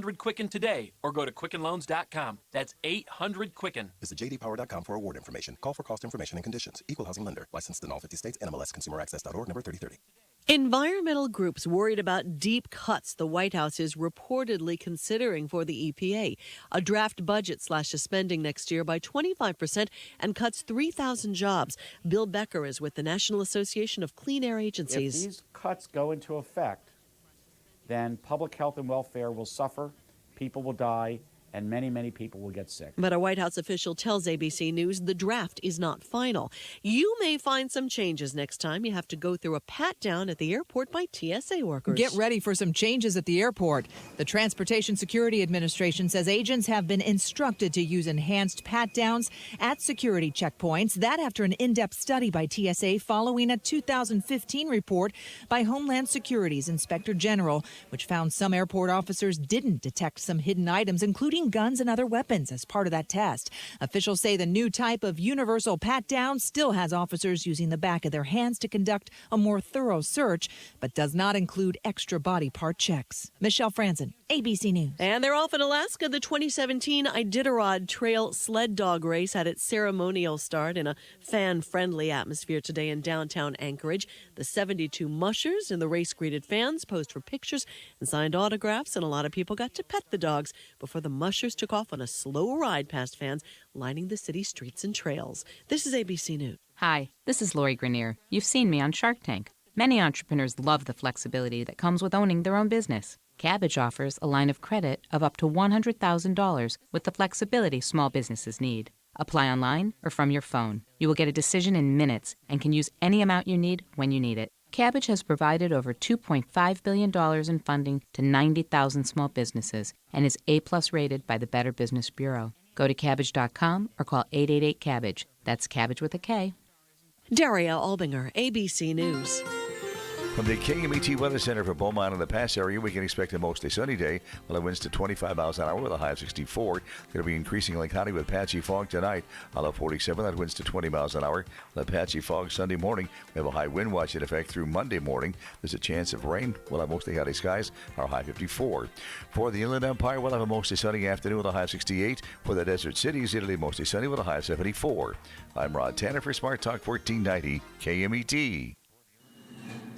800-QUICKEN today or go to QuickenLoans.com. That's 800-QUICKEN. Visit jdpower.com for award information. Call for cost information and conditions. Equal housing lender. Licensed in all 50 states. NMLS ConsumerAccess.org, number 3030. Environmental groups worried about deep cuts the White House is reportedly considering for the EPA. A draft budget slashes spending next year by 25% and cuts 3,000 jobs. Bill Becker is with the National Association of Clean Air Agencies. If these cuts go into effect, then public health and welfare will suffer, people will die, and many, many people will get sick. But a White House official tells ABC News the draft is not final. You may find some changes next time you have to go through a pat-down at the airport by TSA workers. Get ready for some changes at the airport. The Transportation Security Administration says agents have been instructed to use enhanced pat-downs at security checkpoints. That after an in-depth study by TSA following a 2015 report by Homeland Security's Inspector General, which found some airport officers didn't detect some hidden items, including guns and other weapons, as part of that test. Officials say the new type of universal pat-down still has officers using the back of their hands to conduct a more thorough search, but does not include extra body part checks. Michelle Franzen, ABC News. And they're off in Alaska. The 2017 Iditarod Trail Sled Dog Race had its ceremonial start in a fan-friendly atmosphere today in downtown Anchorage. The 72 mushers in the race greeted fans, posed for pictures, and signed autographs, and a lot of people got to pet the dogs before the mushers took off on a slow ride past fans lining the city streets and trails. This is ABC News. Hi, this is Lori Grenier. You've seen me on Shark Tank. Many entrepreneurs love the flexibility that comes with owning their own business. Cabbage offers a line of credit of up to $100,000 with the flexibility small businesses need. Apply online or from your phone. You will get a decision in minutes and can use any amount you need when you need it. Cabbage has provided over $2.5 billion in funding to 90,000 small businesses and is A-plus rated by the Better Business Bureau. Go to Cabbage.com or call 888-CABBAGE. That's Cabbage with a K. Daria Albinger, ABC News. From the KMET Weather Center for Beaumont and the Pass area, we can expect a mostly sunny day. Well, it winds to 25 miles an hour with a high of 64. Going to be increasingly cloudy with patchy fog tonight. A low of 47. That winds to 20 miles an hour. The patchy fog Sunday morning. We have a high wind watch in effect through Monday morning. There's a chance of rain. We'll have mostly cloudy skies. Our high 54. For the Inland Empire, we'll have a mostly sunny afternoon with a high of 68. For the Desert Cities, Italy, mostly sunny with a high of 74. I'm Rod Tanner for Smart Talk 1490 KMET.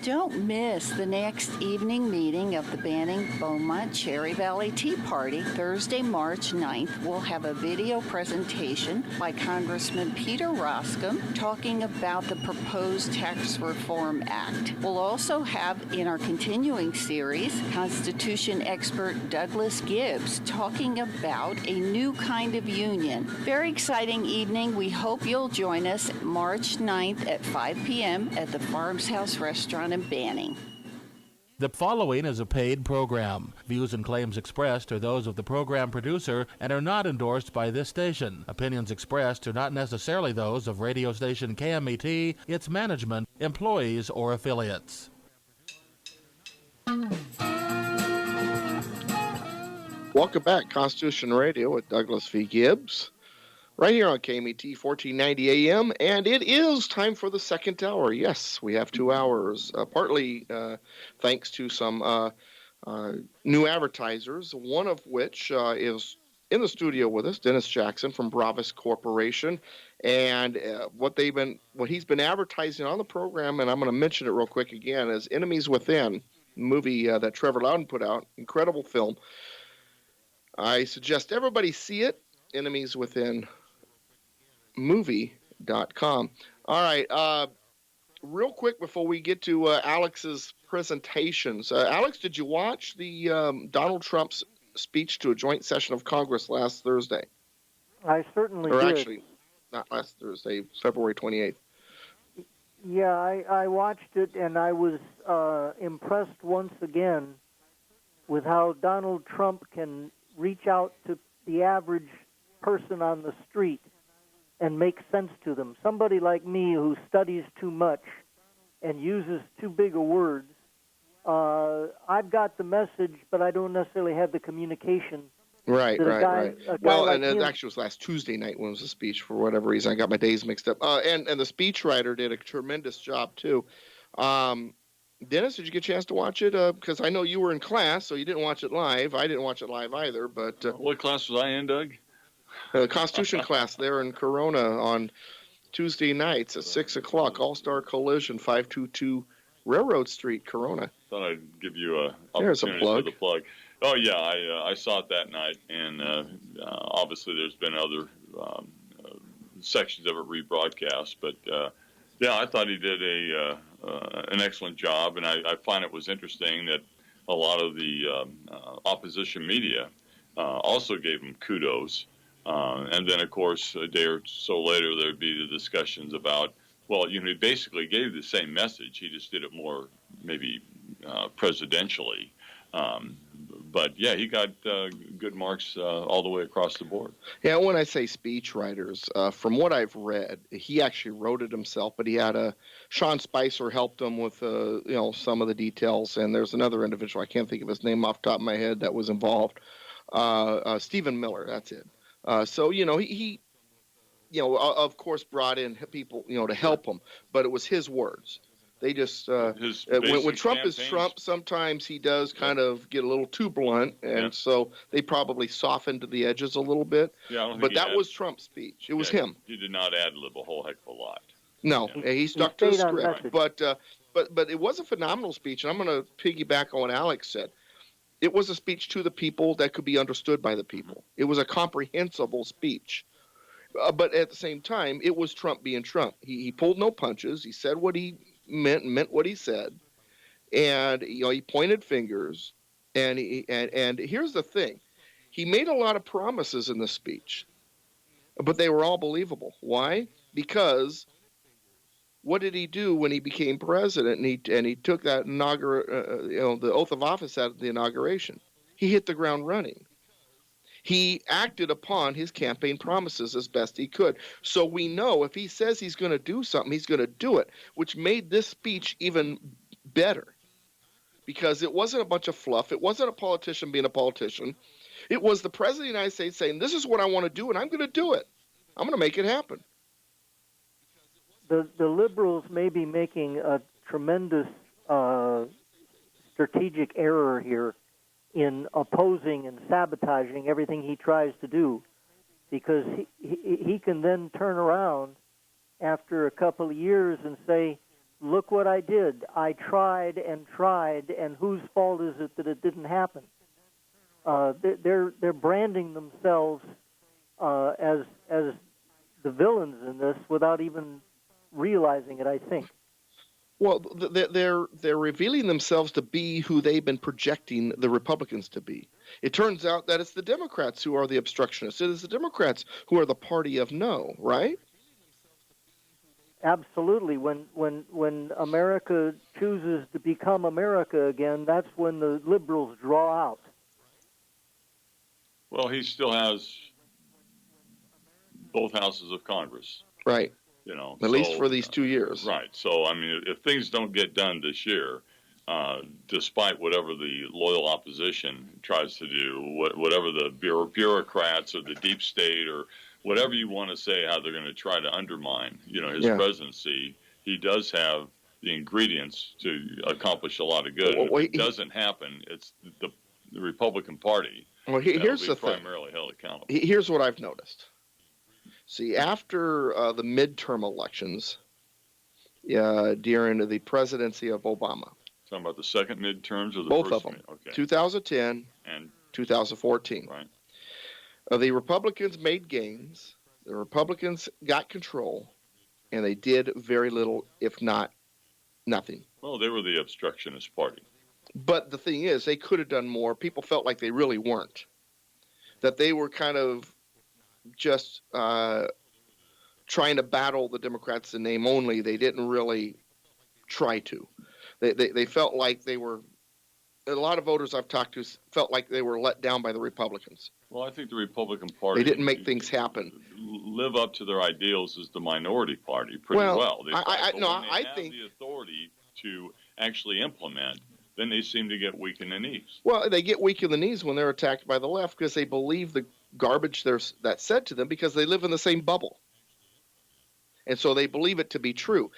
Don't miss the next evening meeting of the Banning Beaumont Cherry Valley Tea Party. Thursday, March 9th, we'll have a video presentation by Congressman Peter Roscom talking about the proposed Tax Reform Act. We'll also have, in our continuing series, Constitution expert Douglas Gibbs talking about a new kind of union. Very exciting evening. We hope you'll join us March 9th at 5 p.m. at the Farms House Restaurant in Banning. The following is a paid program. Views and claims expressed are those of the program producer and are not endorsed by this station. Opinions expressed are not necessarily those of radio station KMET, its management, employees, or affiliates. Welcome back, Constitution Radio with Douglas V. Gibbs. Right here on KMET 1490 AM, and it is time for the second hour. Yes, we have 2 hours, partly thanks to some new advertisers, one of which is in the studio with us, Dennis Jackson from Bravis Corporation, and what he's been advertising on the program, and I'm going to mention it real quick again, is Enemies Within, movie that Trevor Loudon put out, incredible film. I suggest everybody see it, Enemies Within. movie.com. All right, real quick before we get to Alex's presentations. Alex, did you watch the Donald Trump's speech to a joint session of Congress last Thursday? I certainly did. Or did. Actually, not last Thursday, February 28th. Yeah, I watched it, and I was impressed once again with how Donald Trump can reach out to the average person on the street and make sense to them. Somebody like me who studies too much and uses too big a words, I've got the message, but I don't necessarily have the communication. Right. Well, like and it actually was last Tuesday night when it was a speech. For whatever reason, I got my days mixed up. And the speechwriter did a tremendous job, too. Dennis, did you get a chance to watch it? Because I know you were in class, so you didn't watch it live. I didn't watch it live either. But what class was I in, Doug? The Constitution class there in Corona on Tuesday nights at 6 o'clock. AllStar Collision, 522 Railroad Street, Corona. Thought I'd give you a There's a opportunity plug. for the plug. Oh yeah, I saw it that night, and obviously there's been other sections of it rebroadcast, but yeah, I thought he did an excellent job, and I find it was interesting that a lot of the opposition media also gave him kudos, and then of course a day or so later there'd be the discussions about, well, he basically gave the same message, he just did it more maybe presidentially. But yeah, he got good marks all the way across the board. Yeah, when I say speech writers, from what I've read, he actually wrote it himself, but he had Sean Spicer helped him with some of the details, and there's another individual, I can't think of his name off the top of my head, that was involved. Stephen Miller, that's it. So he of course brought in people to help him, but it was his words. They just when Trump is Trump, sometimes he does kind of get a little too blunt, and so they probably softened the edges a little bit. Yeah, but that was Trump's speech. It was him. He did not ad-lib a whole heck of a lot. No, he stuck to the script. But it was a phenomenal speech, and I'm going to piggyback on what Alex said. It was a speech to the people that could be understood by the people. It was a comprehensible speech. But at the same time, it was Trump being Trump. He pulled no punches. He said what he meant what he said, and he pointed fingers, and here's the thing, he made a lot of promises in the speech, but they were all believable. Why? Because what did he do when he became president and he took that the oath of office at the inauguration? He hit the ground running. He acted upon his campaign promises as best he could. So we know if he says he's going to do something, he's going to do it, which made this speech even better. Because it wasn't a bunch of fluff. It wasn't a politician being a politician. It was the President of the United States saying, this is what I want to do, and I'm going to do it. I'm going to make it happen. The liberals may be making a tremendous strategic error here in opposing and sabotaging everything he tries to do, because he can then turn around after a couple of years and say, look what I did. I tried, and whose fault is it that it didn't happen? They're branding themselves as the villains in this without even realizing it, I think. Well, they're revealing themselves to be who they've been projecting the Republicans to be. It turns out that it's the Democrats who are the obstructionists. It is the Democrats who are the party of no, right? Absolutely. When America chooses to become America again, that's when the liberals draw out. Well, he still has both houses of Congress. Right. At least for these 2 years. Right. So, I mean, if things don't get done this year, despite whatever the loyal opposition tries to do, whatever the bureaucrats or the deep state or whatever you want to say, how they're going to try to undermine, his presidency, he does have the ingredients to accomplish a lot of good. If it doesn't happen, it's the Republican Party. Well, here's the thing. Primarily held accountable. Here's what I've noticed. See, after the midterm elections during the presidency of Obama. Talking about the second midterms or the both first? Both of them. Okay. 2010 and 2014. Right. The Republicans made gains. The Republicans got control, and they did very little, if not nothing. Well, they were the obstructionist party. But the thing is, they could have done more. People felt like they really weren't. That they were kind of just trying to battle the Democrats in name only. They didn't really try to. They felt like they were, a lot of voters I've talked to felt like they were let down by the Republicans. Well, I think the Republican Party, they didn't make things happen. Live up to their ideals as the minority party pretty well. I think the authority to actually implement, then they seem to get weak in the knees. Well, they get weak in the knees when they're attacked by the left because they believe the garbage that's said to them because they live in the same bubble. And so they believe it to be true.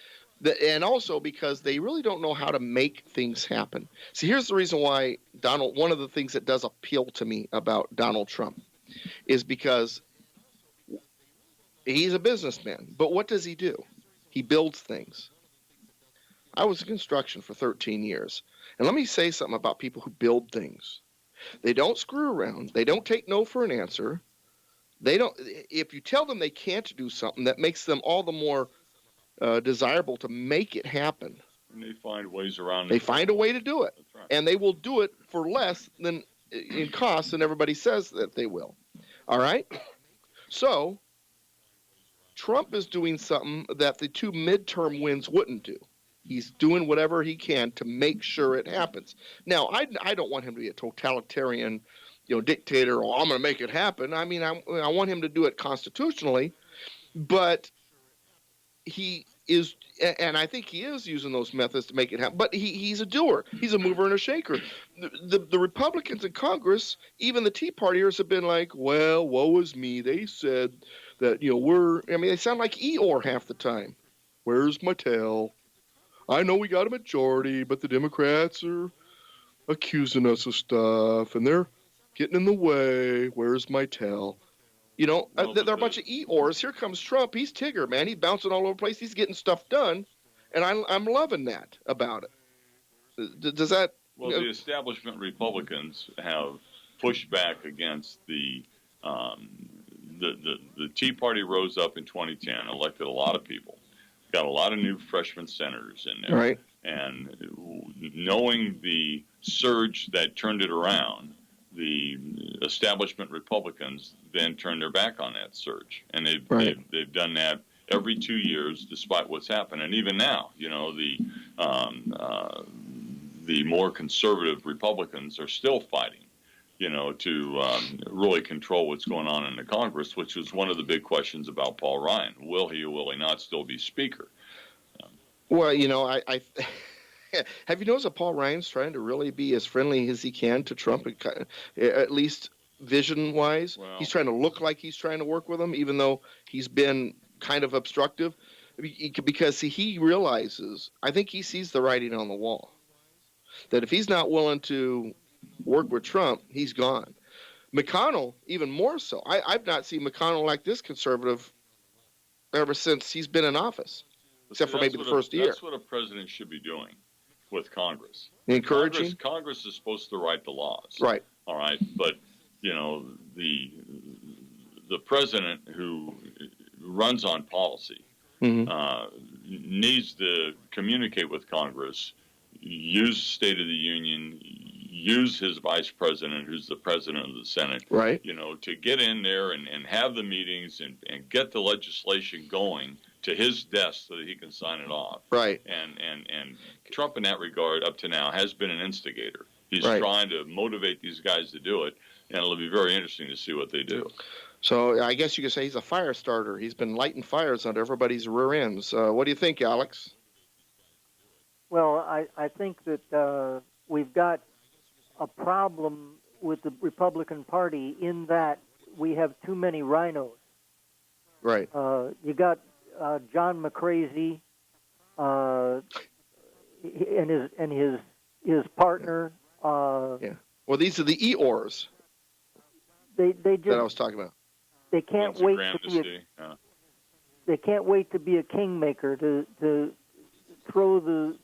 And also because they really don't know how to make things happen. See, here's the reason why one of the things that does appeal to me about Donald Trump is because he's a businessman. But what does he do? He builds things. I was in construction for 13 years. And let me say something about people who build things. They don't screw around. They don't take no for an answer. If you tell them they can't do something, that makes them all the more desirable to make it happen. And they find ways around it. They find a way to do it. That's right. And they will do it for less than in cost than everybody says that they will. All right? So Trump is doing something that the 2 midterm wins wouldn't do. He's doing whatever he can to make sure it happens. Now, I don't want him to be a totalitarian, dictator. Oh, I'm going to make it happen. I mean, I want him to do it constitutionally, but he is, and I think he is using those methods to make it happen. But he's a doer. He's a mover and a shaker. The Republicans in Congress, even the Tea Partiers, have been like, well, woe is me. They said that they sound like Eeyore half the time. Where's my tail? I know we got a majority, but the Democrats are accusing us of stuff, and they're getting in the way. Where's my tail? They're a bunch of Eeyores. Here comes Trump. He's Tigger, man. He's bouncing all over the place. He's getting stuff done, and I'm loving that about it. Does that? Well, the establishment Republicans have pushed back against the Tea Party rose up in 2010, elected a lot of people. Got a lot of new freshman senators in there. Right. And knowing the surge that turned it around, the establishment Republicans then turned their back on that surge. And they've done that every 2 years, despite what's happened. And even now, the more conservative Republicans are still fighting, to really control what's going on in the Congress, which was one of the big questions about Paul Ryan. Will he or will he not still be Speaker? Well, I have you noticed that Paul Ryan's trying to really be as friendly as he can to Trump, at least vision-wise? Well, he's trying to look like he's trying to work with him, even though he's been kind of obstructive. Because he realizes, I think he sees the writing on the wall, that if he's not willing to work with Trump, he's gone. McConnell, even more so. I've not seen McConnell like this conservative ever since he's been in office, except for maybe the first year. That's what a president should be doing with Congress. Encouraging? Congress is supposed to write the laws. Right. All right. But, the president who runs on policy needs to communicate with Congress, use State of the Union, use his vice president, who's the president of the Senate, right? To get in there and have the meetings and get the legislation going to his desk so that he can sign it off. Right. And Trump, in that regard, up to now, has been an instigator. He's trying to motivate these guys to do it, and it'll be very interesting to see what they do. So I guess you could say he's a fire starter. He's been lighting fires under everybody's rear ends. What do you think, Alex? Well, I think that we've got a problem with the Republican Party in that we have too many rhinos. Right. You got John McCrazy and his partner. Yeah. Well, these are the Eeyores. They just that I was talking about. They can't wait to be they can't wait to be a kingmaker to throw the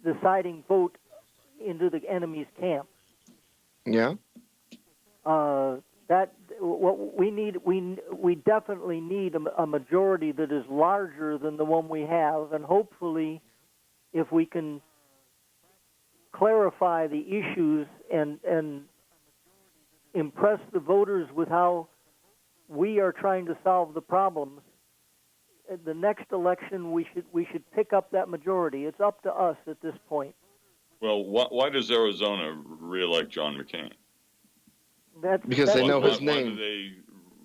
deciding vote into the enemy's camp. Yeah. That what we need. We definitely need a majority that is larger than the one we have, and hopefully, if we can clarify the issues and impress the voters with how we are trying to solve the problems, at the next election we should pick up that majority. It's up to us at this point. Well, why does Arizona reelect John McCain? Because they know his name. Why do they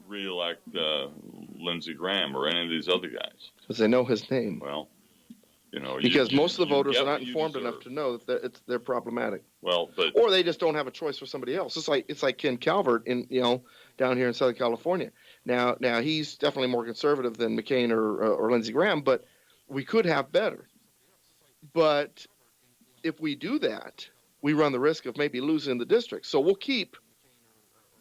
reelect Lindsey Graham or any of these other guys? Because they know his name. Well, because most of the voters are not informed enough to know that they're problematic. Well, or they just don't have a choice for somebody else. It's like Ken Calvert down here in Southern California. Now he's definitely more conservative than McCain or Lindsey Graham, but we could have better. But if we do that, we run the risk of maybe losing the district. So we'll keep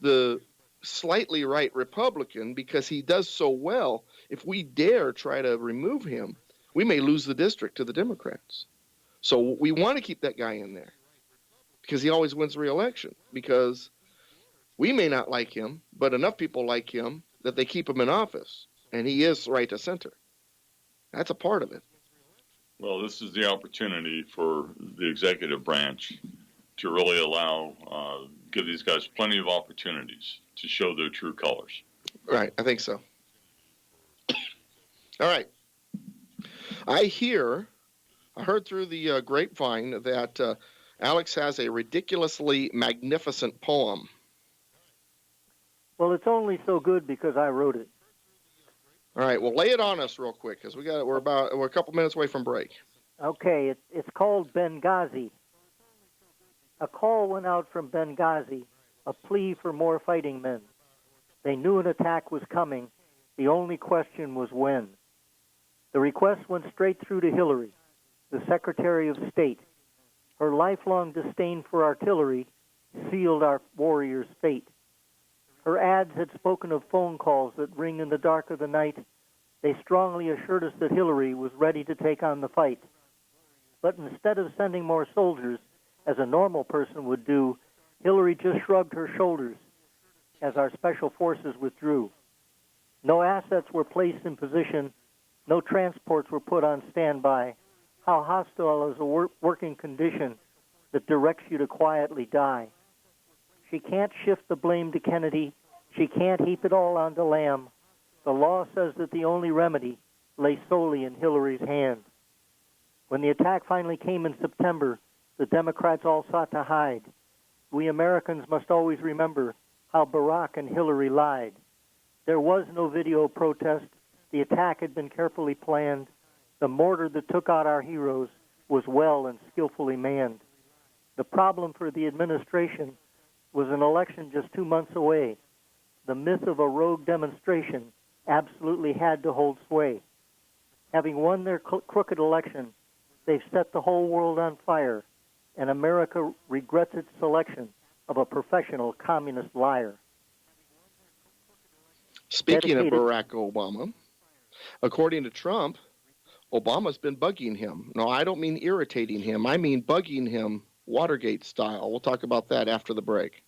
the slightly right Republican because he does so well. If we dare try to remove him, we may lose the district to the Democrats. So we want to keep that guy in there because he always wins re-election, because we may not like him, but enough people like him that they keep him in office, and he is right to center. That's a part of it. Well, this is the opportunity for the executive branch to really give these guys plenty of opportunities to show their true colors. Right, I think so. All right. I heard through the grapevine that Alex has a ridiculously magnificent poem. Well, it's only so good because I wrote it. All right, well, lay it on us real quick because we're a couple minutes away from break. Okay, it's called Benghazi. A call went out from Benghazi, a plea for more fighting men. They knew an attack was coming. The only question was when. The request went straight through to Hillary, the Secretary of State. Her lifelong disdain for artillery sealed our warriors' fate. Her ads had spoken of phone calls that ring in the dark of the night. They strongly assured us that Hillary was ready to take on the fight. But instead of sending more soldiers, as a normal person would do, Hillary just shrugged her shoulders as our special forces withdrew. No assets were placed in position. No transports were put on standby. How hostile is a working condition that directs you to quietly die? She can't shift the blame to Kennedy. She can't heap it all onto Lamb. The law says that the only remedy lay solely in Hillary's hand. When the attack finally came in September, the Democrats all sought to hide. We Americans must always remember how Barack and Hillary lied. There was no video protest. The attack had been carefully planned. The mortar that took out our heroes was well and skillfully manned. The problem for the administration was an election just 2 months away. The myth of a rogue demonstration absolutely had to hold sway. Having won their crooked election, they've set the whole world on fire, and America regrets its selection of a professional communist liar. Speaking of Barack Obama, according to Trump, Obama's been bugging him. No, I don't mean irritating him. I mean bugging him Watergate style. We'll talk about that after the break.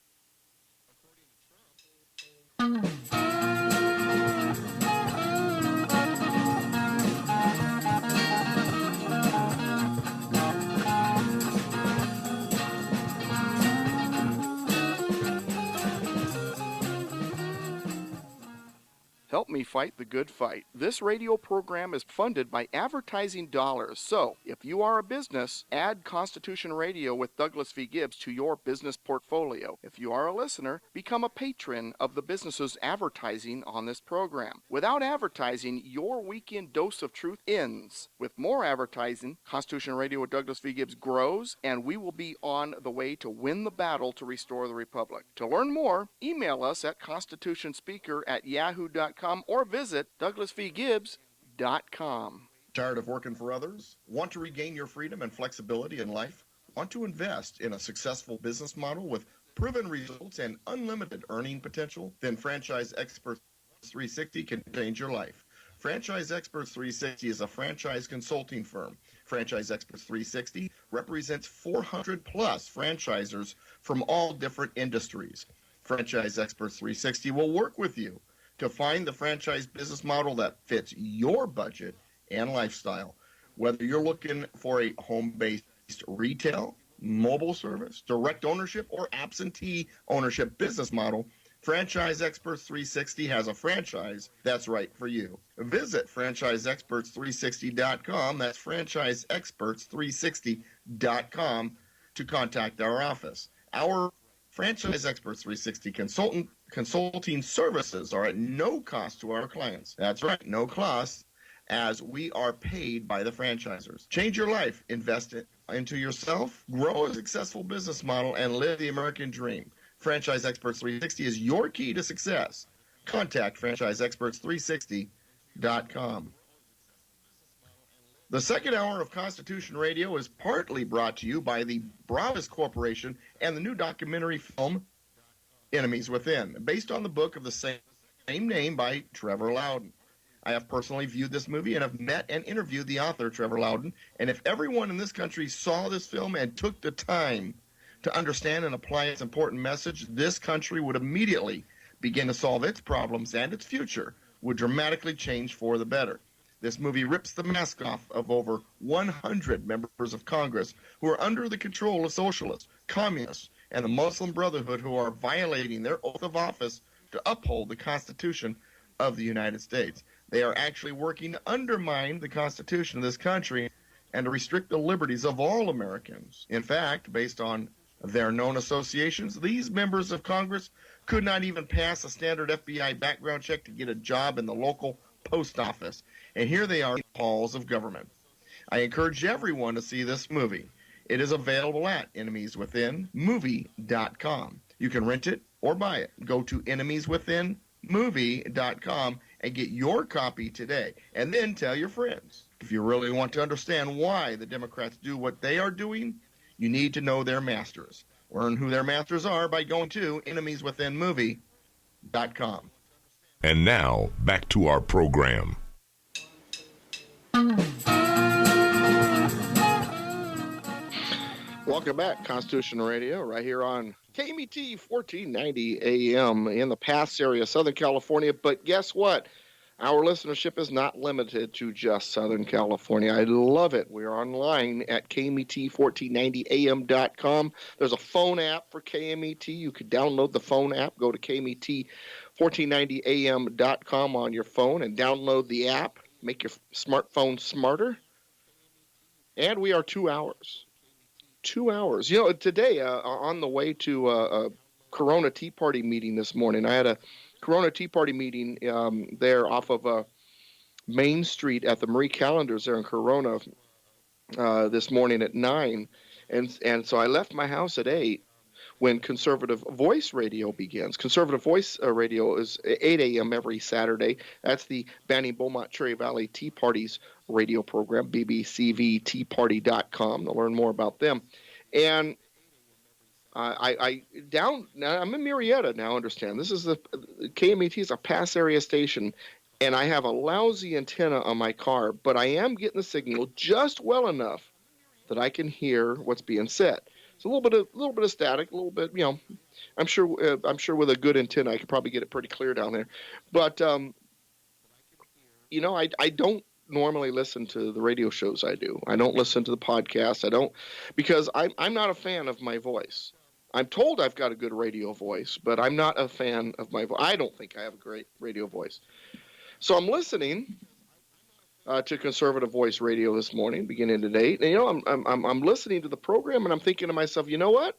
Help me fight the good fight. This radio program is funded by advertising dollars. So, if you are a business, add Constitution Radio with Douglas V. Gibbs to your business portfolio. If you are a listener, become a patron of the businesses advertising on this program. Without advertising, your weekend dose of truth ends. With more advertising, Constitution Radio with Douglas V. Gibbs grows, and we will be on the way to win the battle to restore the Republic. To learn more, email us at constitutionspeaker@yahoo.com or visit douglasvgibbs.com. Tired of working for others? Want to regain your freedom and flexibility in life? Want to invest in a successful business model with proven results and unlimited earning potential? Then Franchise Experts 360 can change your life. Franchise Experts 360 is a franchise consulting firm. Franchise Experts 360 represents 400 plus franchisors from all different industries. Franchise Experts 360 will work with you to find the franchise business model that fits your budget and lifestyle. Whether you're looking for a home-based retail, mobile service, direct ownership, or absentee ownership business model, Franchise Experts 360 has a franchise that's right for you. Visit franchiseexperts360.com. That's franchiseexperts360.com to contact our office. Our Franchise Experts 360 consulting services are at no cost to our clients. That's right, no cost, as we are paid by the franchisors. Change your life, invest into yourself, grow a successful business model, and live the American dream. Franchise Experts 360 is your key to success. Contact franchiseexperts360.com. The second hour of Constitution Radio is partly brought to you by the Bravas Corporation and the new documentary film Enemies Within, based on the book of the same name by Trevor Loudon. I have personally viewed this movie and have met and interviewed the author, Trevor Loudon, and if everyone in this country saw this film and took the time to understand and apply its important message, this country would immediately begin to solve its problems, and its future would dramatically change for the better. This movie rips the mask off of over 100 members of Congress who are under the control of socialists, communists, and the Muslim Brotherhood, who are violating their oath of office to uphold the Constitution of the United States. They are actually working to undermine the Constitution of this country and to restrict the liberties of all Americans. In fact, based on their known associations, these members of Congress could not even pass a standard FBI background check to get a job in the local post office. And here they are in the halls of government. I encourage everyone to see this movie. It is available at enemieswithinmovie.com. You can rent it or buy it. Go to enemieswithinmovie.com and get your copy today. And then tell your friends. If you really want to understand why the Democrats do what they are doing, you need to know their masters. Learn who their masters are by going to enemieswithinmovie.com. And now, back to our program. Welcome back, Constitution Radio, right here on KMET 1490 AM in the Pass area, Southern California. But guess what? Our listenership is not limited to just Southern California. I love it. We're online at KMET1490am.com. There's a phone app for KMET. You can download the phone app. Go to KMET1490am.com on your phone and download the app. Make your smartphone smarter. And we are 2 hours. 2 hours. You know, today on the way to a Corona Tea Party meeting this morning, I had a Corona Tea Party meeting there off of Main Street at the Marie Callender's there in Corona this morning at 9. And so I left my house at 8 when Conservative Voice Radio begins. Conservative Voice Radio is 8 a.m. every Saturday. That's the Banning Beaumont Cherry Valley Tea Party's radio program, bbcvteaparty.com, to learn more about them. And I'm in Marietta now, understand. This is the KMET is a pass area station, and I have a lousy antenna on my car, but I am getting the signal just well enough that I can hear what's being said. It's a little bit of static, a little bit, you know. I'm sure with a good antenna I could probably get it pretty clear down there. But you know, I don't normally listen to the radio shows I do. I don't listen to the podcast. I don't, because I'm not a fan of my voice. I'm told I've got a good radio voice, but I'm not a fan of my voice. I don't think I have a great radio voice. So I'm listening to Conservative Voice Radio this morning, beginning today. And, you know, I'm listening to the program, and I'm thinking to myself, you know what?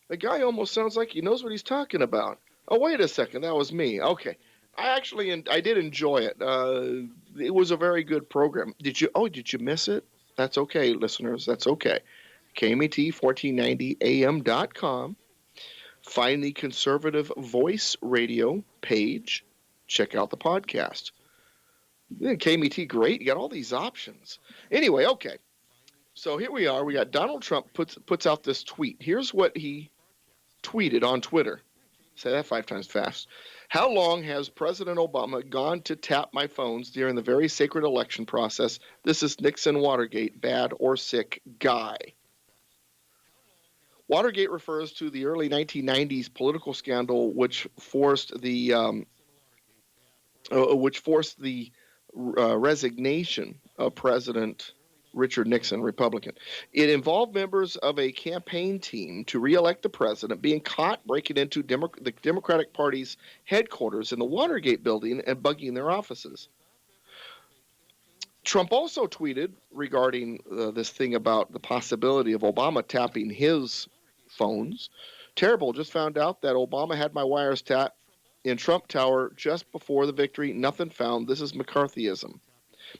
The guy almost sounds like he knows what he's talking about. Oh, wait a second, that was me. Okay. I did enjoy it. It was a very good program. Did you miss it? That's okay, listeners. That's okay. KMET1490am.com. Find the Conservative Voice Radio page. Check out the podcast. KMET, great. You got all these options. Anyway, okay. So here we are. We got Donald Trump puts out this tweet. Here's what he tweeted on Twitter. Say that 5 times fast. How long has President Obama gone to tap my phones during the very sacred election process? This is Nixon Watergate, bad or sick guy. Watergate refers to the early 1990s political scandal which forced the resignation of President Richard Nixon, Republican. It involved members of a campaign team to reelect the president being caught breaking into the Democratic Party's headquarters in the Watergate building and bugging their offices. Trump also tweeted regarding this thing about the possibility of Obama tapping his phones. Terrible, just found out that Obama had my wires tapped in Trump Tower just before the victory. Nothing found. This is McCarthyism.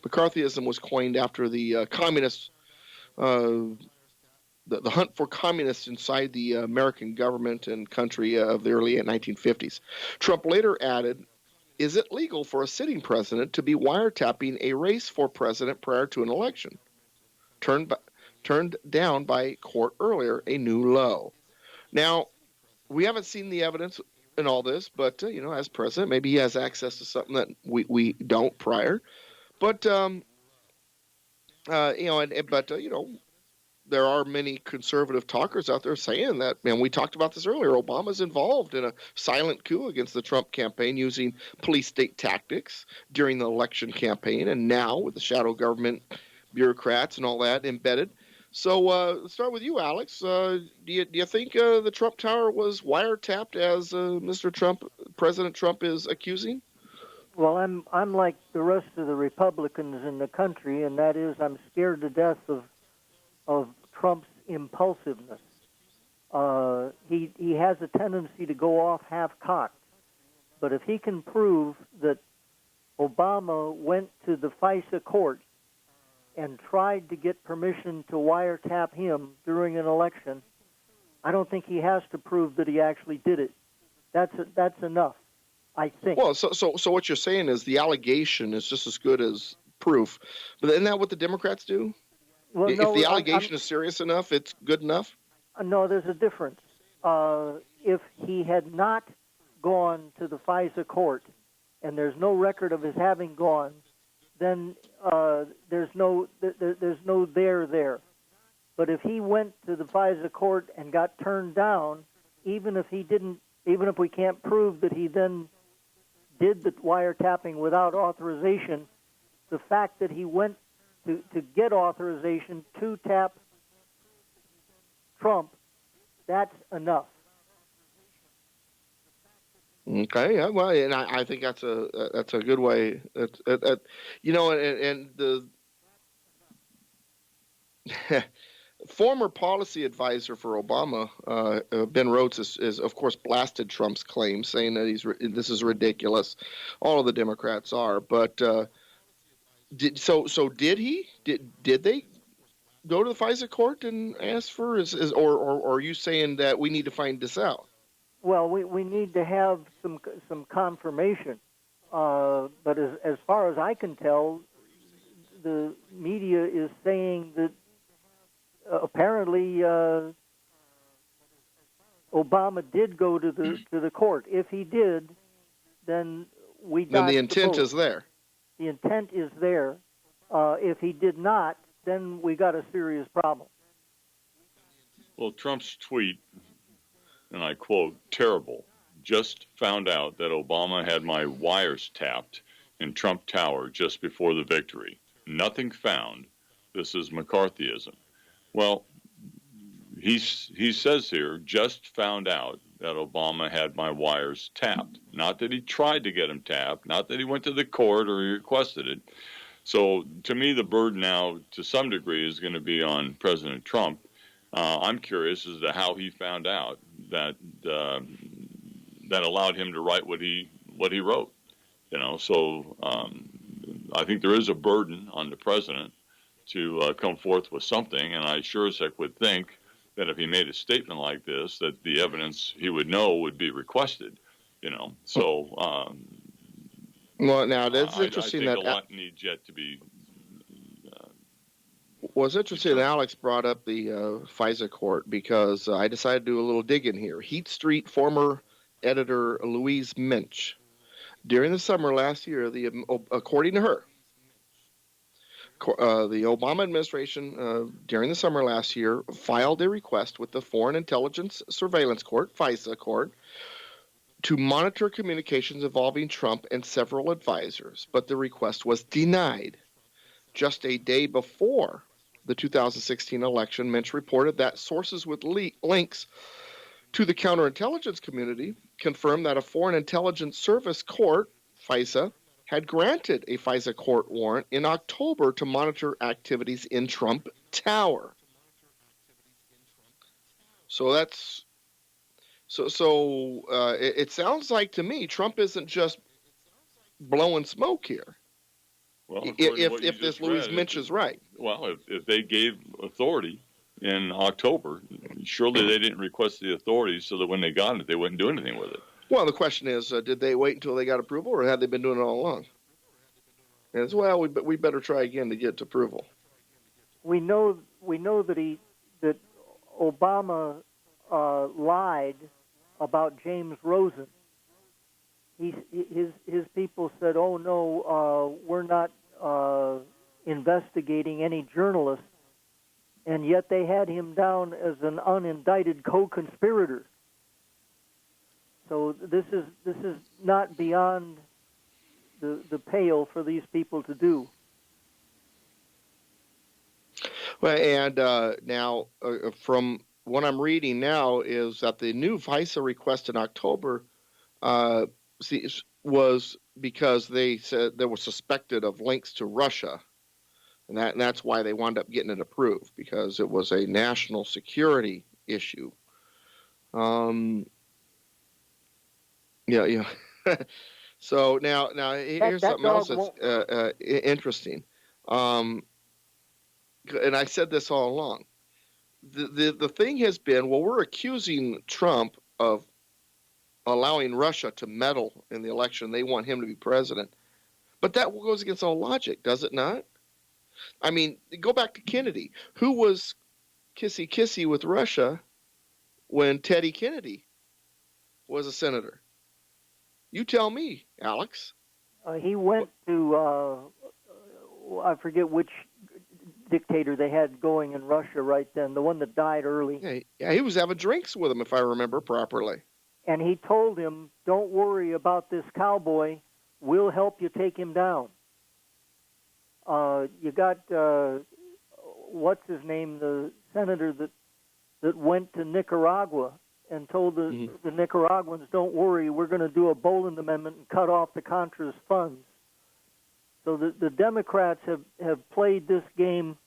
McCarthyism was coined after the communists, the hunt for communists inside the American government and country of the early 1950s. Trump later added is it legal for a sitting president to be wiretapping a race for president prior to an election? Turned down by court earlier, a new low. Now, we haven't seen the evidence in all this, but as president, maybe he has access to something that we don't prior. But there are many conservative talkers out there saying that, and we talked about this earlier, Obama's involved in a silent coup against the Trump campaign using police state tactics during the election campaign, and now with the shadow government bureaucrats and all that embedded. So let's start with you, Alex. Do you think the Trump Tower was wiretapped, as President Trump is accusing? Well, I'm like the rest of the Republicans in the country, and that is I'm scared to death of Trump's impulsiveness. He has a tendency to go off half-cocked. But if he can prove that Obama went to the FISA court and tried to get permission to wiretap him during an election, I don't think he has to prove that he actually did it. That's enough, I think. Well, so what you're saying is the allegation is just as good as proof. But isn't that what the Democrats do? Well, if the allegation is serious enough, it's good enough? No, there's a difference. If he had not gone to the FISA court, and there's no record of his having gone, then there's no there. But if he went to the FISA court and got turned down, even if we can't prove that he then did the wiretapping without authorization, the fact that he went to get authorization to tap Trump, that's enough. Okay, yeah, well, and I think that's a good way. And the former policy advisor for Obama, Ben Rhodes, is of course blasted Trump's claims, saying that this is ridiculous. All of the Democrats are, but did they go to the FISA court and ask for or are you saying that we need to find this out? Well, we need to have some confirmation, but as far as I can tell, the media is saying that apparently Obama did go to the court. If he did, then then the intent is there. The intent is there. If he did not, then we got a serious problem. Well, Trump's tweet, and I quote, "terrible, just found out that Obama had my wires tapped in Trump Tower just before the victory. Nothing found. This is McCarthyism." Well, he says here, just found out that Obama had my wires tapped. Not that he tried to get them tapped, not that he went to the court or he requested it. So to me, the burden now, to some degree, is going to be on President Trump. I'm curious as to how he found out that allowed him to write what he wrote. So I think there is a burden on the president to come forth with something, and I sure as heck would think that if he made a statement like this, that the evidence he would know would be requested. So. Well, now that's interesting. I think a lot needs yet to be. Well, it's interesting that Alex brought up the FISA court because I decided to do a little digging here. Heat Street former editor Louise Minch, during the summer last year, according to her, the Obama administration during the summer last year filed a request with the Foreign Intelligence Surveillance Court, FISA court, to monitor communications involving Trump and several advisors, but the request was denied. Just a day before the 2016 election, Minch reported that sources with links to the counterintelligence community confirmed that a Foreign Intelligence Service court, FISA, had granted a FISA court warrant in October to monitor activities in Trump Tower. So it sounds like to me Trump isn't just blowing smoke here. Well, if this Louise Minch is right. Well, if they gave authority in October, surely they didn't request the authority so that when they got it, they wouldn't do anything with it. Well, the question is, did they wait until they got approval, or had they been doing it all along? And as well, we better try again to get approval. We know that Obama lied about James Rosen. His people said, "Oh no, we're not investigating any journalists," and yet they had him down as an unindicted co-conspirator. So this is not beyond the pale for these people to do. Well, and now from what I'm reading now is that the new FISA request in October was because they said they were suspected of links to Russia, and that's why they wound up getting it approved, because it was a national security issue. Yeah. So now here's something else that's interesting. And I said this all along. The thing has been, well, we're accusing Trump of allowing Russia to meddle in the election. They want him to be president. But that goes against all logic, does it not? I mean, go back to Kennedy. Who was kissy-kissy with Russia when Teddy Kennedy was a senator? You tell me, Alex. He went to, I forget which dictator they had going in Russia right then, the one that died early. Yeah, he was having drinks with him, if I remember properly. And he told him, "Don't worry about this cowboy. We'll help you take him down." You got, what's his name, the senator that went to Nicaragua and told the Nicaraguans, "Don't worry, we're going to do a Boland Amendment and cut off the Contras funds." So the Democrats have played this game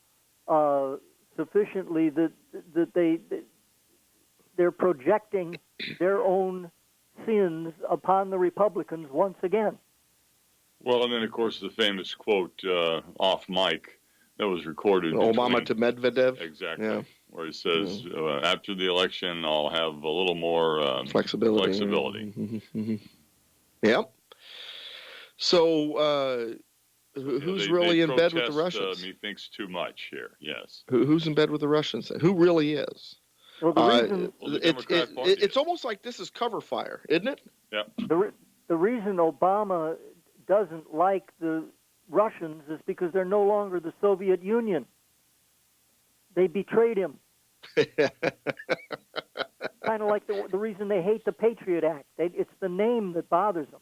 sufficiently that they're projecting their own sins upon the Republicans once again. Well, and then, of course, the famous quote off mic that was recorded. Obama to Medvedev. Exactly. Yeah. Where he says, after the election, I'll have a little more flexibility. Yep. So who's really in bed with the Russians? Methinks too much here, yes. Who's in bed with the Russians? Who really is? Well, the reason, it's almost like this is cover fire, isn't it? Yeah. The reason Obama doesn't like the Russians is because they're no longer the Soviet Union. They betrayed him. Kind of like the reason they hate the Patriot Act. It's the name that bothers them.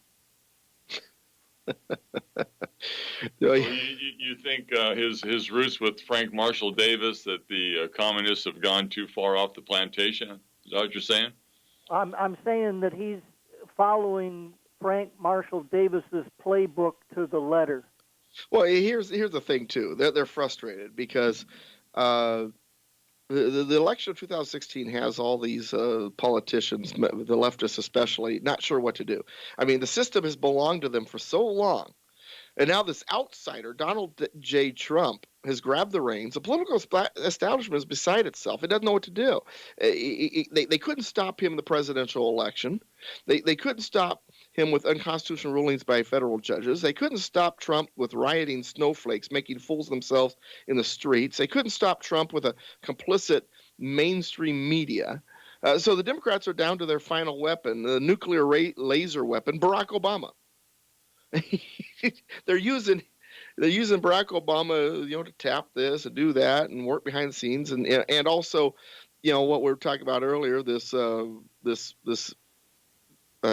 You think his roots with Frank Marshall Davis, that the communists have gone too far off the plantation? Is that what you're saying? I'm saying that he's following Frank Marshall Davis's playbook to the letter. Well, here's the thing too. They're frustrated because the election of 2016 has all these politicians, the leftists especially, not sure what to do. I mean, the system has belonged to them for so long. And now this outsider, Donald J. Trump, has grabbed the reins. The political establishment is beside itself. It doesn't know what to do. They couldn't stop him in the presidential election. They couldn't stop him with unconstitutional rulings by federal judges. They couldn't stop Trump with rioting snowflakes, making fools of themselves in the streets. They couldn't stop Trump with a complicit mainstream media. So the Democrats are down to their final weapon, the nuclear laser weapon, Barack Obama. They're using Barack Obama, to tap this and do that and work behind the scenes, and also, what we were talking about earlier, this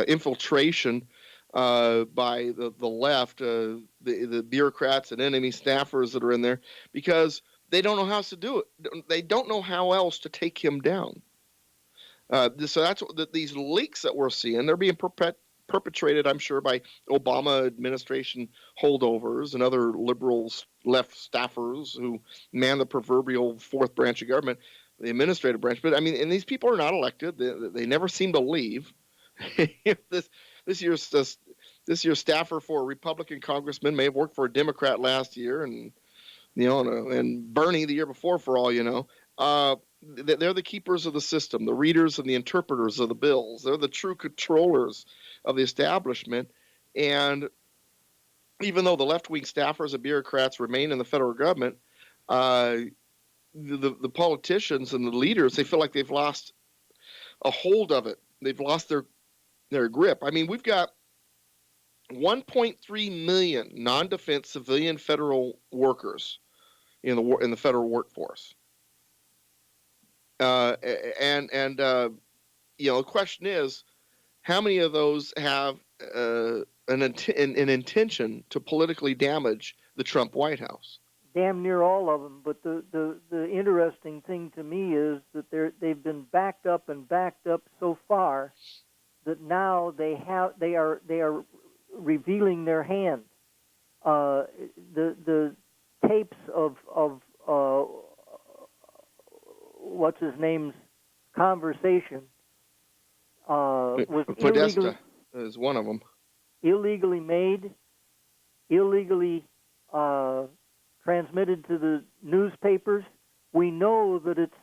infiltration by the left, the bureaucrats and enemy staffers that are in there, because they don't know how else to do it. They don't know how else to take him down. So that's what these leaks that we're seeing. They're being perpetrated, I'm sure, by Obama administration holdovers and other liberals, left staffers who man the proverbial fourth branch of government, the administrative branch. But I mean, and these people are not elected. They never seem to leave. This year's staffer for a Republican congressman may have worked for a Democrat last year, and and Bernie the year before, for all you know. They're the keepers of the system, the readers and the interpreters of the bills. They're the true controllers of the establishment. And even though the left-wing staffers and bureaucrats remain in the federal government, the politicians and the leaders, they feel like they've lost a hold of it. They've lost their grip. I mean, we've got 1.3 million non-defense civilian federal workers in the federal workforce. The question is, how many of those have an intention to politically damage the Trump White House? Damn near all of them. But the interesting thing to me is that they've been backed up so far that now they are revealing their hand. The tapes of what's his name's conversation was Podesta is one of them. Illegally made, illegally transmitted to the newspapers. We know that it's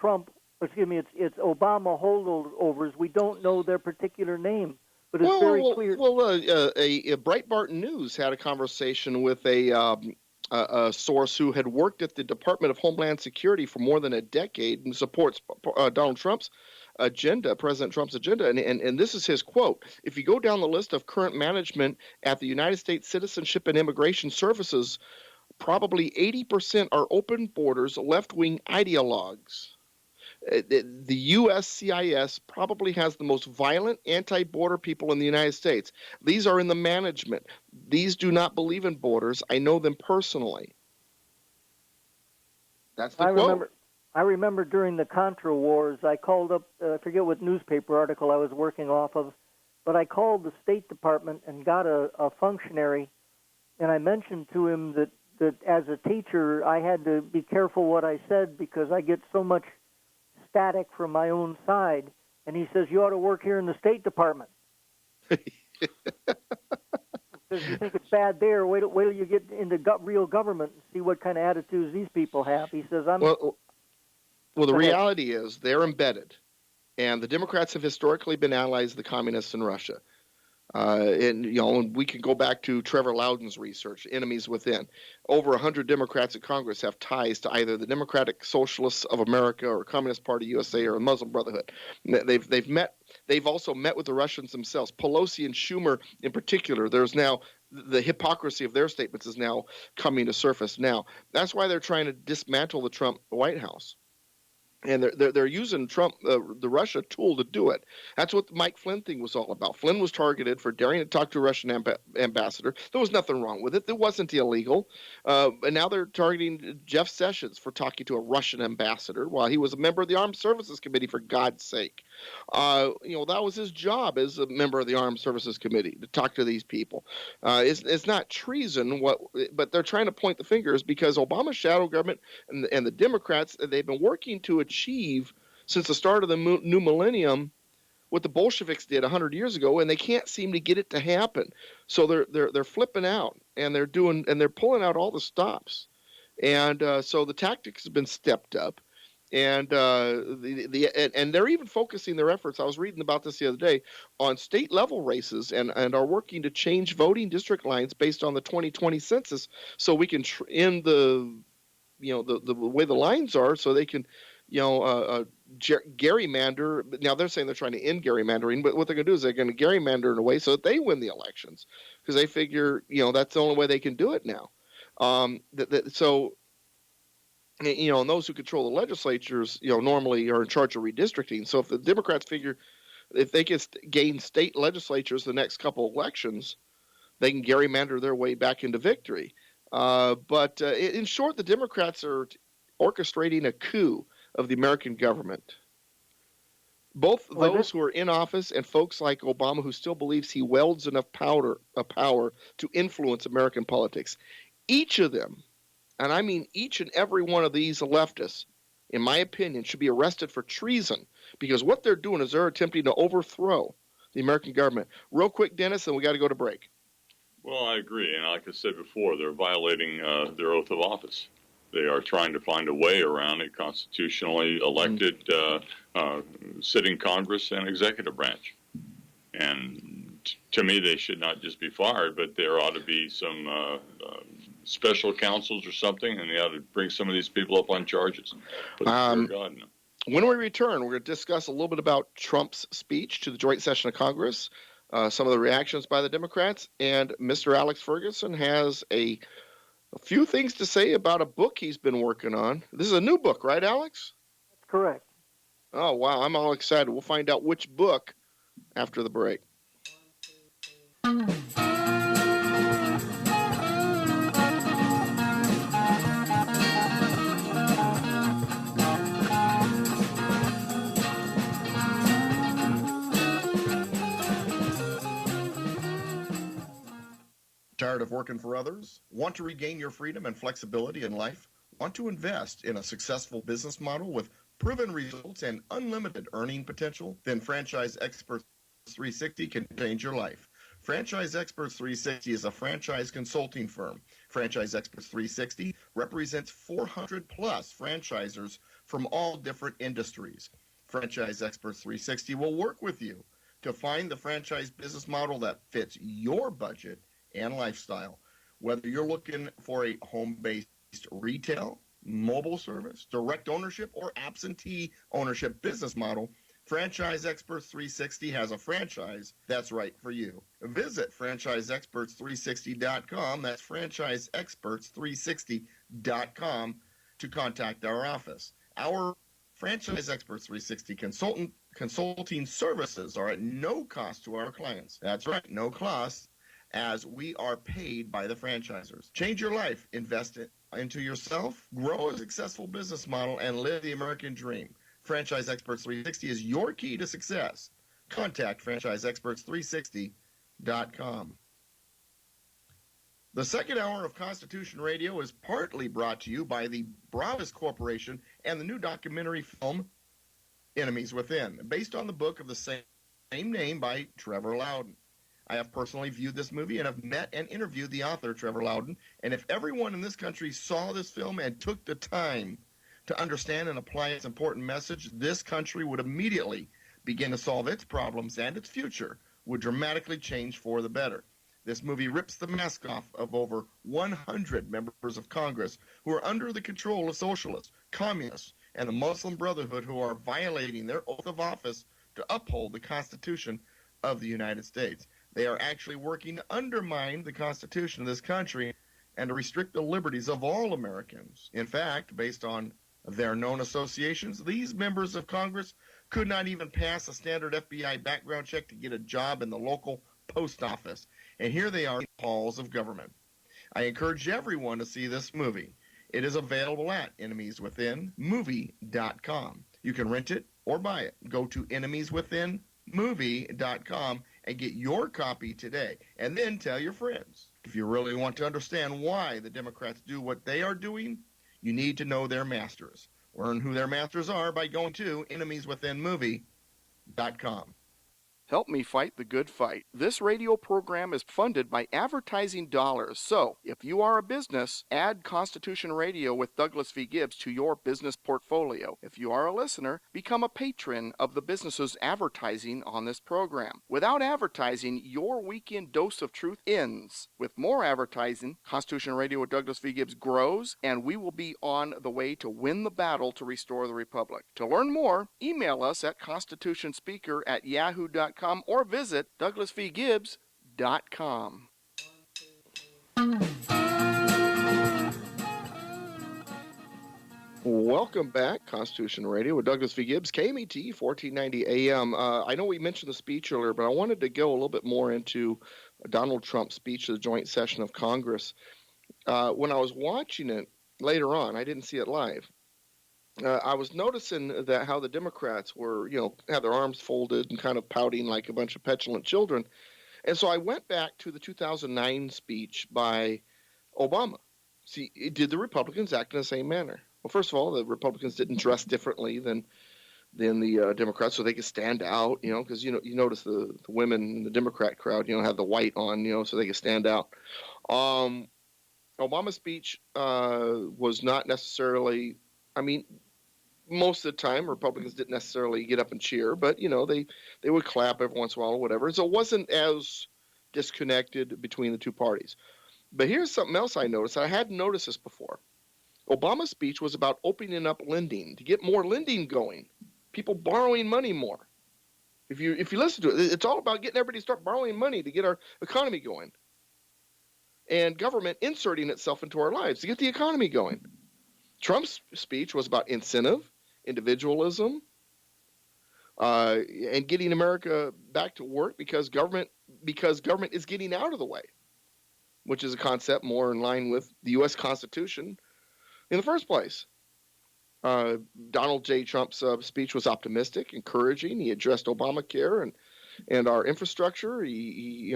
it's Obama holdovers. We don't know their particular name, but it's very clear. A Breitbart News had a conversation with a source who had worked at the Department of Homeland Security for more than a decade and supports Donald Trump's agenda, President Trump's agenda. And this is his quote: "If you go down the list of current management at the United States Citizenship and Immigration Services, probably 80% are open borders, left-wing ideologues. The USCIS probably has the most violent anti-border people in the United States. These are in the management. These do not believe in borders. I know them personally." That's the quote. I remember during the Contra Wars, I called up, I forget what newspaper article I was working off of, but I called the State Department and got a functionary, and I mentioned to him that as a teacher, I had to be careful what I said because I get so much static from my own side. And he says, "You ought to work here in the State Department." He says, "You think it's bad there? Wait till you get into real government and see what kind of attitudes these people have." He says, Well, the reality is they're embedded, and the Democrats have historically been allies of the communists in Russia. And we can go back to Trevor Loudon's research, Enemies Within. Over 100 Democrats in Congress have ties to either the Democratic Socialists of America or Communist Party USA or the Muslim Brotherhood. They've also met with the Russians themselves. Pelosi and Schumer in particular. There's now the hypocrisy of their statements is now coming to surface now. That's why they're trying to dismantle the Trump White House. And they're using Trump, the Russia tool, to do it. That's what the Mike Flynn thing was all about. Flynn was targeted for daring to talk to a Russian ambassador. There was nothing wrong with it. It wasn't illegal. And now they're targeting Jeff Sessions for talking to a Russian ambassador while he was a member of the Armed Services Committee, for God's sake. That was his job as a member of the Armed Services Committee, to talk to these people. It's not treason, but they're trying to point the fingers because Obama's shadow government and the Democrats, they've been working to achieve since the start of the new millennium what the Bolsheviks did 100 years ago, and they can't seem to get it to happen. So they're flipping out, and they're pulling out all the stops, and so the tactics have been stepped up, and and they're even focusing their efforts. I was reading about this the other day on state level races, and are working to change voting district lines based on the 2020 census, so we can end the way the lines are, so they can gerrymander. Now they're saying they're trying to end gerrymandering, but what they're going to do is they're going to gerrymander in a way so that they win the elections, because they figure that's the only way they can do it now. And those who control the legislatures normally are in charge of redistricting. So if the Democrats figure if they can gain state legislatures the next couple elections, they can gerrymander their way back into victory. But in short, the Democrats are orchestrating a coup of the American government. Both those who are in office and folks like Obama, who still believes he wields enough power to influence American politics. Each of them, and I mean each and every one of these leftists, in my opinion, should be arrested for treason, because what they're doing is they're attempting to overthrow the American government. Real quick, Dennis, and we got to go to break. Well, I agree. And like I said before, they're violating their oath of office. They are trying to find a way around a constitutionally elected sitting Congress and executive branch. And to me, they should not just be fired, but there ought to be some special counsels or something, and they ought to bring some of these people up on charges. But dear God, no. When we return, we're going to discuss a little bit about Trump's speech to the joint session of Congress, some of the reactions by the Democrats, and Mr. Alex Ferguson has a few things to say about a book he's been working on. This is a new book, right, Alex? That's correct. Oh, wow. I'm all excited. We'll find out which book after the break. Tired of working for others? Want to regain your freedom and flexibility in life? Want to invest in a successful business model with proven results and unlimited earning potential? Then Franchise Experts 360 can change your life. Franchise Experts 360 is a franchise consulting firm. Franchise Experts 360 represents 400 plus franchisors from all different industries. Franchise Experts 360 will work with you to find the franchise business model that fits your budget and lifestyle. Whether you're looking for a home-based retail, mobile service, direct ownership, or absentee ownership business model, Franchise Experts 360 has a franchise that's right for you. Visit franchiseexperts360.com. That's franchiseexperts360.com to contact our office. Our Franchise Experts 360 consulting services are at no cost to our clients. That's right, no cost, as we are paid by the franchisors. Change your life, invest it into yourself, grow a successful business model, and live the American dream. Franchise Experts 360 is your key to success. Contact franchiseexperts360.com. The second hour of Constitution Radio is partly brought to you by the Bravis Corporation and the new documentary film, Enemies Within, based on the book of the same name by Trevor Loudon. I have personally viewed this movie and have met and interviewed the author, Trevor Loudon, and if everyone in this country saw this film and took the time to understand and apply its important message, this country would immediately begin to solve its problems, and its future would dramatically change for the better. This movie rips the mask off of over 100 members of Congress who are under the control of socialists, communists, and the Muslim Brotherhood, who are violating their oath of office to uphold the Constitution of the United States. They are actually working to undermine the Constitution of this country and to restrict the liberties of all Americans. In fact, based on their known associations, these members of Congress could not even pass a standard FBI background check to get a job in the local post office. And here they are in the halls of government. I encourage everyone to see this movie. It is available at enemieswithinmovie.com. You can rent it or buy it. Go to enemieswithinmovie.com and get your copy today. And then tell your friends. If you really want to understand why the Democrats do what they are doing, you need to know their masters. Learn who their masters are by going to enemieswithinmovie.com. Help me fight the good fight. This radio program is funded by advertising dollars. So, if you are a business, add Constitution Radio with Douglas V. Gibbs to your business portfolio. If you are a listener, become a patron of the businesses advertising on this program. Without advertising, your weekend dose of truth ends. With more advertising, Constitution Radio with Douglas V. Gibbs grows, and we will be on the way to win the battle to restore the Republic. To learn more, email us at constitutionspeaker@yahoo.com or visit douglasvgibbs.com. Welcome back, Constitution Radio with Douglas V. Gibbs, KMET 1490 AM. I know we mentioned the speech earlier, but I wanted to go a little bit more into Donald Trump's speech to the joint session of Congress. When I was watching it later on, I didn't see it live. I was noticing that how the Democrats were, had their arms folded and kind of pouting like a bunch of petulant children. And so I went back to the 2009 speech by Obama. See, did the Republicans act in the same manner? Well, first of all, the Republicans didn't dress differently than the Democrats, so they could stand out, because, you notice the women in the Democrat crowd, have the white on, so they could stand out. Obama's speech was not necessarily, I mean, most of the time Republicans didn't necessarily get up and cheer, but they would clap every once in a while or whatever. So it wasn't as disconnected between the two parties. But here's something else I noticed. I hadn't noticed this before. Obama's speech was about opening up lending to get more lending going, people borrowing money more. If you listen to it, it's all about getting everybody to start borrowing money to get our economy going, and government inserting itself into our lives to get the economy going. Trump's speech was about incentive, individualism, and getting America back to work because government is getting out of the way, which is a concept more in line with the U.S. Constitution in the first place. Donald J. Trump's speech was optimistic, encouraging. He addressed Obamacare and our infrastructure. He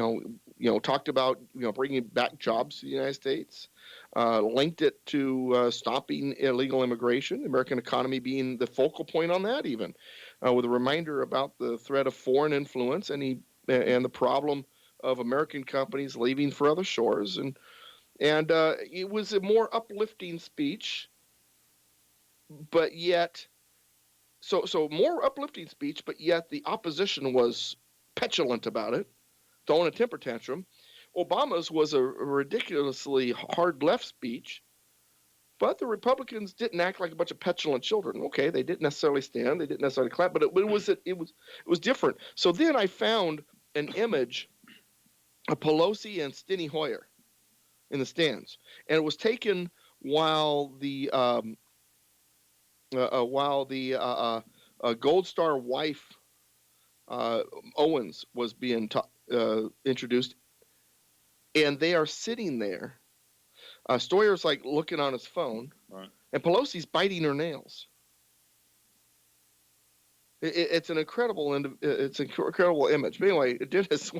talked about bringing back jobs to the United States. Linked it to stopping illegal immigration, the American economy being the focal point on that, even with a reminder about the threat of foreign influence and the problem of American companies leaving for other shores. And it was a more uplifting speech, but yet, so more uplifting speech, but yet the opposition was petulant about it, throwing a temper tantrum. Obama's was a ridiculously hard left speech, but the Republicans didn't act like a bunch of petulant children. Okay, they didn't necessarily stand, they didn't necessarily clap, but it was different. So then I found an image of Pelosi and Steny Hoyer in the stands, and it was taken while the Gold Star wife Owens was being introduced. And they are sitting there. Stoyer's like looking on his phone, right, and Pelosi's biting her nails. It's an incredible image. But anyway, Dennis,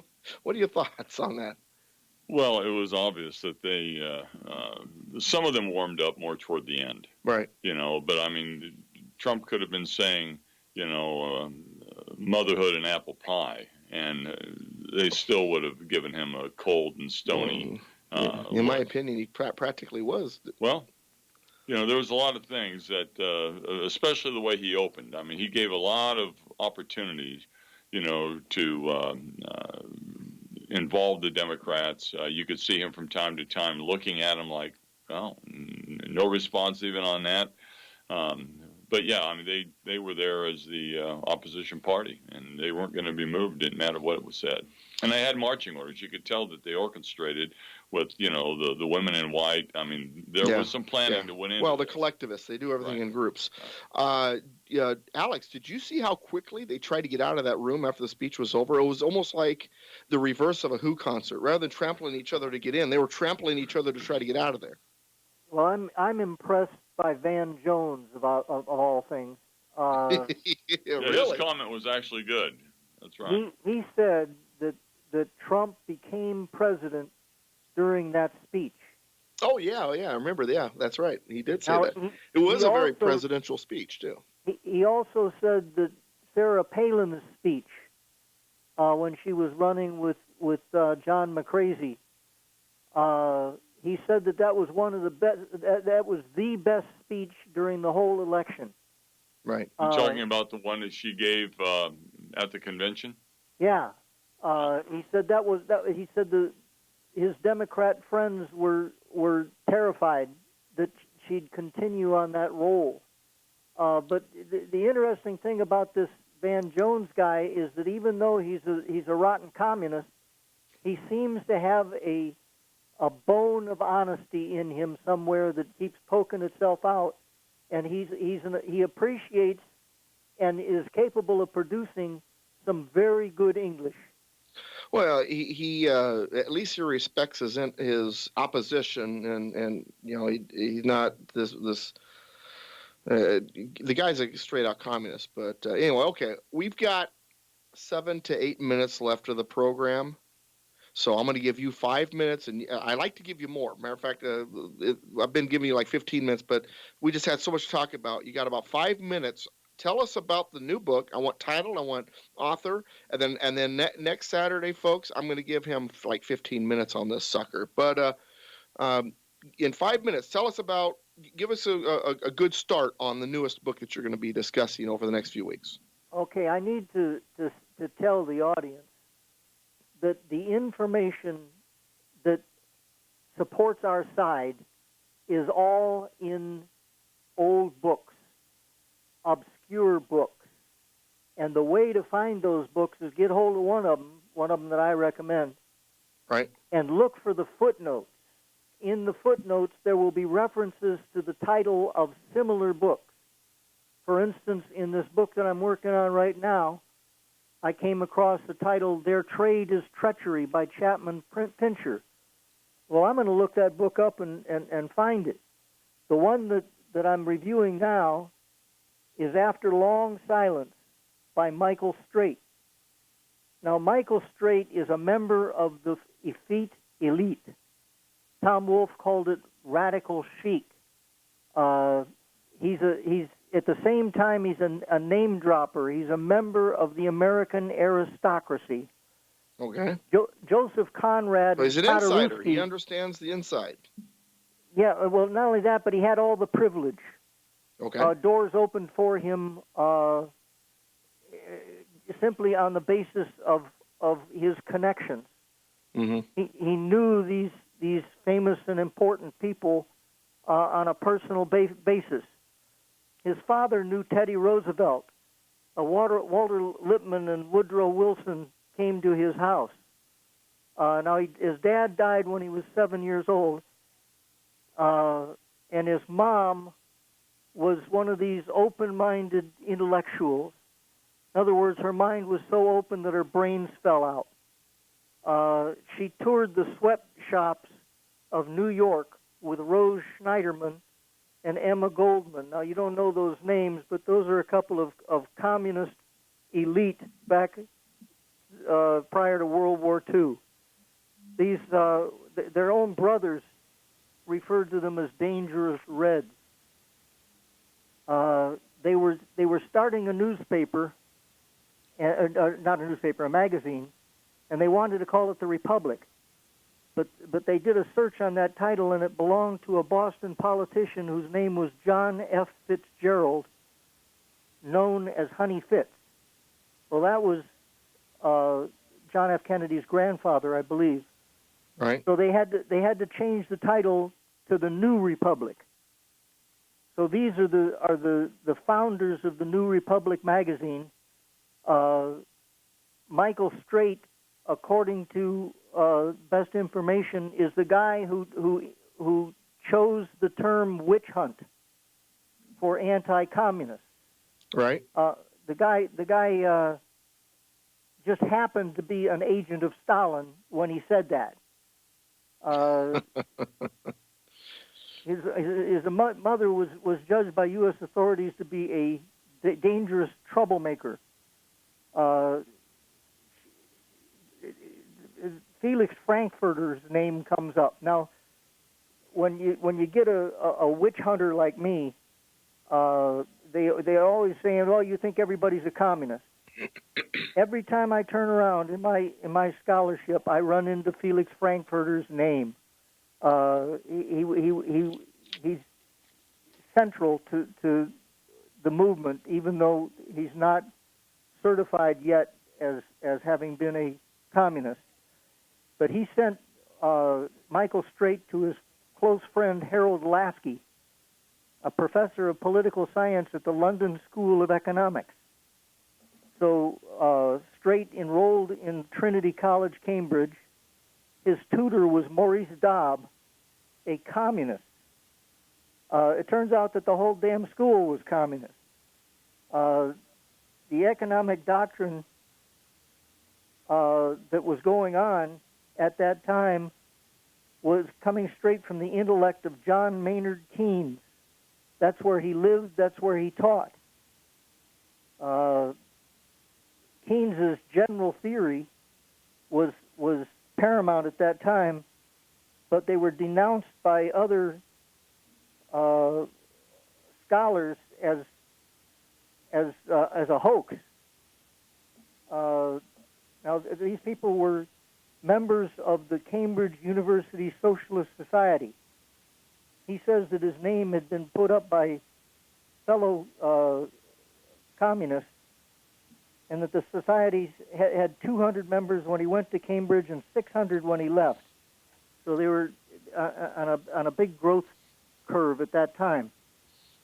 what are your thoughts on that? Well, it was obvious that they some of them warmed up more toward the end, right? But I mean, Trump could have been saying, motherhood and apple pie, and they still would have given him a cold and stony. In my opinion, he practically was. Well, there was a lot of things that, especially the way he opened. I mean, he gave a lot of opportunities, to involve the Democrats. You could see him from time to time looking at him like, oh, no response even on that. But yeah, I mean, they were there as the opposition party, and they weren't going to be moved. Didn't matter what was said. And they had marching orders. You could tell that they orchestrated with, the women in white. I mean, there was some planning that went into the collectivists, they do everything in groups. Alex, did you see how quickly they tried to get out of that room after the speech was over? It was almost like the reverse of a Who concert. Rather than trampling each other to get in, they were trampling each other to try to get out of there. Well, I'm impressed by Van Jones of all things. Really? His comment was actually good. That's right. He said that Trump became president during that speech. Oh yeah, I remember. Yeah, that's right. He did say that. It was a very presidential speech too. He also said that Sarah Palin's speech when she was running with John McCrazy. He said that was one of the best. That was the best speech during the whole election. Right. You're talking about the one that she gave at the convention? Yeah. He said that. He said his Democrat friends were terrified that she'd continue on that role. But the interesting thing about this Van Jones guy is that even though he's a rotten communist, he seems to have a bone of honesty in him somewhere that keeps poking itself out, and he appreciates and is capable of producing some very good English. Well, he at least he respects his opposition, and he's not this. The guy's a straight out communist, but anyway, okay, we've got 7 to 8 minutes left of the program. So I'm going to give you 5 minutes, and I like to give you more. Matter of fact, I've been giving you like 15 minutes, but we just had so much to talk about. You got about 5 minutes. Tell us about the new book. I want title, I want author, and then next Saturday, folks, I'm going to give him like 15 minutes on this sucker. But in 5 minutes, tell us about, give us a good start on the newest book that you're going to be discussing over the next few weeks. Okay, I need to tell the audience that the information that supports our side is all in old books, obscure books. And the way to find those books is get hold of one of them that I recommend, right? And look for the footnotes. In the footnotes, there will be references to the title of similar books. For instance, in this book that I'm working on right now, I came across the title, Their Trade is Treachery by Chapman Pincher. Well, I'm going to look that book up and find it. The one that I'm reviewing now is After Long Silence by Michael Straight. Now, Michael Straight is a member of the effete elite. Tom Wolfe called it radical chic. He's at the same time he's a name dropper. He's a member of the American aristocracy. Okay. Joseph Conrad. So he's an insider. He understands the inside. Yeah. Well, not only that, but he had all the privilege. Okay. Doors opened for him simply on the basis of his connections. Mm-hmm. He knew these famous and important people on a personal basis. His father knew Teddy Roosevelt. Walter Lippmann and Woodrow Wilson came to his house. His dad died when he was 7 years old, and his mom was one of these open-minded intellectuals. In other words, her mind was so open that her brains fell out. She toured the sweatshops of New York with Rose Schneiderman and Emma Goldman. Now, you don't know those names, but those are a couple of communist elite back prior to World War II. These their own brothers referred to them as dangerous Reds. They were starting a newspaper, not a newspaper, a magazine, and they wanted to call it the Republic. But they did a search on that title, and it belonged to a Boston politician whose name was John F. Fitzgerald, known as Honey Fitz. Well, that was John F. Kennedy's grandfather, I believe. Right. So they had to change the title to the New Republic. So these are the founders of the New Republic magazine. Michael Straight, according to best information, is the guy who chose the term witch hunt for anti-communists. Right. The guy just happened to be an agent of Stalin when he said that. His mother was judged by U.S. authorities to be a dangerous troublemaker. Felix Frankfurter's name comes up. Now, when you get a witch hunter like me, they're always saying, "Well, you think everybody's a communist." Every time I turn around in my scholarship, I run into Felix Frankfurter's name. He's central to the movement, even though he's not certified yet as having been a communist. But he sent Michael Straight to his close friend Harold Lasky, a professor of political science at the London School of Economics. So Straight enrolled in Trinity College, Cambridge. His tutor was Maurice Dobb, a communist. It turns out that the whole damn school was communist. The economic doctrine that was going on at that time was coming straight from the intellect of John Maynard Keynes. That's where he lived. That's where he taught. Keynes's general theory was paramount at that time, but they were denounced by other scholars as a hoax. Now, these people were members of the Cambridge University Socialist Society. he says that his name had been put up by fellow communists, and that the society had 200 members when he went to Cambridge and 600 when he left. So they were on a big growth curve at that time.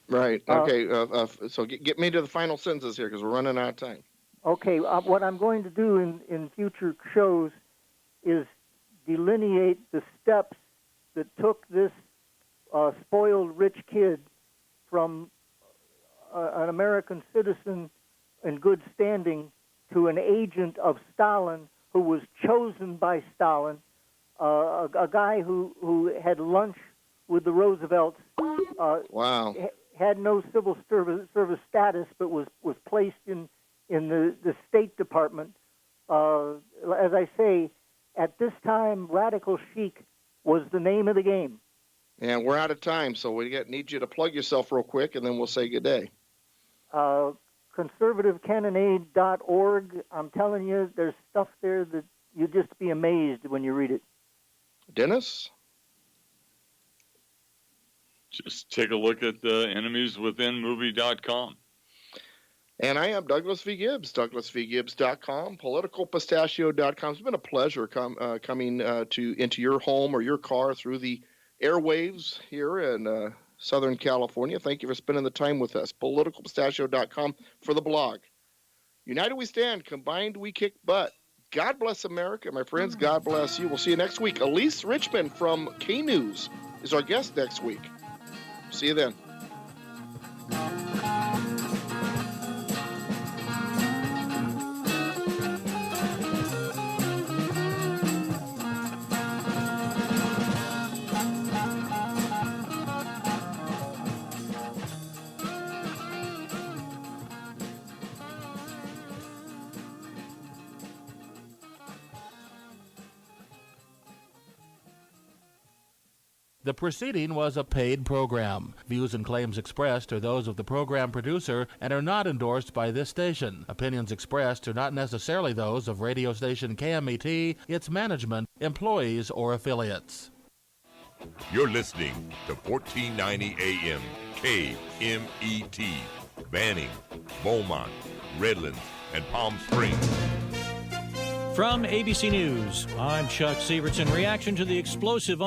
Right. Okay. So get me to the final sentences here because we're running out of time. Okay. What I'm going to do in future shows is delineate the steps that took this spoiled rich kid from an American citizen in good standing to an agent of Stalin who was chosen by Stalin, a guy who had lunch with the Roosevelts. Wow. Had no civil service status, but was placed in the State Department. As I say, at this time, radical chic was the name of the game. And we're out of time, so need you to plug yourself real quick, and then we'll say good day. ConservativeCannonade.org. I'm telling you, there's stuff there that you'll just be amazed when you read it. Dennis? Just take a look at the enemieswithinmovie.com. And I am Douglas V. Gibbs, douglasvgibbs.com, politicalpistachio.com. It's been a pleasure coming into your home or your car through the airwaves here in Southern California. Thank you for spending the time with us. Politicalpistachio.com for the blog. United we stand, combined we kick butt. God bless America, my friends. God bless you. We'll see you next week. Elise Richmond from K News is our guest next week. See you then. The preceding was a paid program. Views and claims expressed are those of the program producer and are not endorsed by this station. Opinions expressed are not necessarily those of radio station KMET, its management, employees, or affiliates. You're listening to 1490 AM KMET, Banning, Beaumont, Redlands, and Palm Springs. From ABC News, I'm Chuck Sievertson. Reaction to the explosive